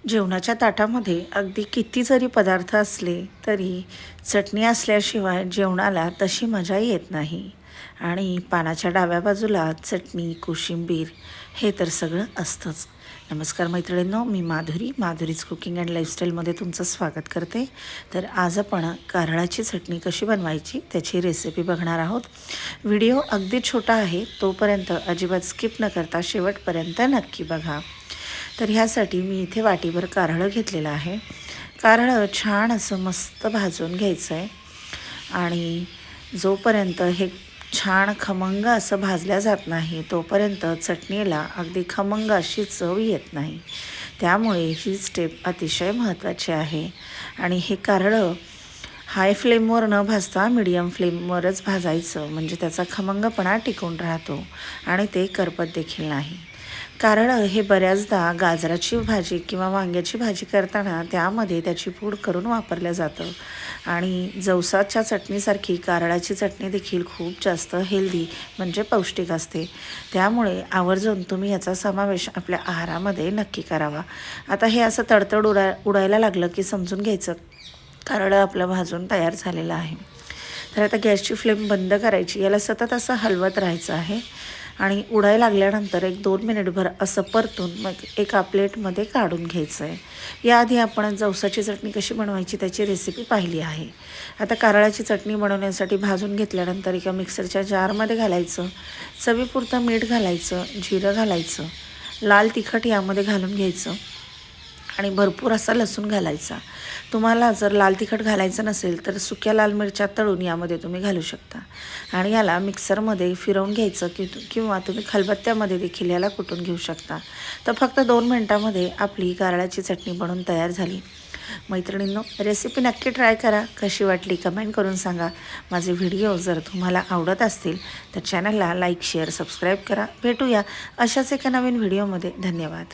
जेवणाच्या ताटामध्ये अगदी किती जरी पदार्थ असले तरी चटणी असल्याशिवाय जेवणाला तशी मजा येत नाही. आणि पानाच्या डाव्या बाजूला चटणी, कोशिंबीर हे तर सगळं असतंच. नमस्कार मैत्रिणींनो, मी माधुरीच कुकिंग अँड लाईफस्टाईलमध्ये तुमचं स्वागत करते. तर आज आपण कारळाची चटणी कशी बनवायची त्याची रेसिपी बघणार आहोत. व्हिडिओ अगदी छोटा आहे, तोपर्यंत अजिबात स्किप न करता शेवटपर्यंत नक्की बघा. तर ह्यासाठी मी इथे वाटीभर कारळं घेतलेलं आहे. कारळं छान असं मस्त भाजून घ्यायचं आहे आणि जोपर्यंत हे छान खमंग असं भाजल्या जात नाही तोपर्यंत चटणीला अगदी खमंग अशी चव येत नाही. त्यामुळे ही स्टेप अतिशय महत्त्वाची आहे. आणि हे कारळं हाय फ्लेमवर न भाजता मीडियम फ्लेमवरच भाजायचं, म्हणजे त्याचा खमंगपणा टिकून राहतो आणि ते करपत देखील नाही. कारळं हे बऱ्याचदा गाजराची भाजी किंवा वांग्याची भाजी करताना त्यामध्ये त्याची पूड करून वापरलं जातं. आणि जवसाच्या चटणीसारखी कारळाची चटणी देखील खूप जास्त हेल्दी म्हणजे पौष्टिक असते. त्यामुळे आवर्जून तुम्ही याचा समावेश आपल्या आहारामध्ये नक्की करावा. आता हे असं तडतड उडायला लागलं की समजून घ्यायचं कारळं आपलं भाजून तयार झालेलं आहे. तर आता गॅसची फ्लेम बंद करायची, याला सतत असं हलवत राहायचं आहे आणि उडायला लागल्यानंतर 1-2 मिनिटभर असं परतून मग एका प्लेटमध्ये काढून घ्यायचं आहे. याआधी आपण जवसाची चटणी कशी बनवायची त्याची रेसिपी पाहिली आहे. आता कारळाची चटणी बनवण्यासाठी भाजून घेतल्यानंतर एका मिक्सरच्या जारमध्ये घालायचं, चवीपुरतं मीठ घालायचं, जिरं घालायचं, लाल तिखट यामध्ये घालून घ्यायचं आणि भरपूर असा लसूण घालायचा. तुम्हाला जर लाल तिखट घालायचं नसेल तर सुक्या लाल मिरच्या तळून यामध्ये तुम्ही घालू शकता आणि याला मिक्सरमध्ये फिरवून घ्यायचं किंवा तुम्ही खलबत्त्यामध्ये देखील याला कुटून घेऊ शकता. तर फक्त 2 मिनटामध्ये आपली कारळाची चटणी बनवून तयार झाली. मैत्रिणींनो, रेसिपी नक्की ट्राय करा. कशी वाटली कमेंट करून सांगा. माझे व्हिडिओ जर तुम्हाला आवडत असतील तर चॅनलला लाईक, शेअर, सबस्क्राईब करा. भेटूया अशाच एका नवीन व्हिडिओमध्ये. धन्यवाद.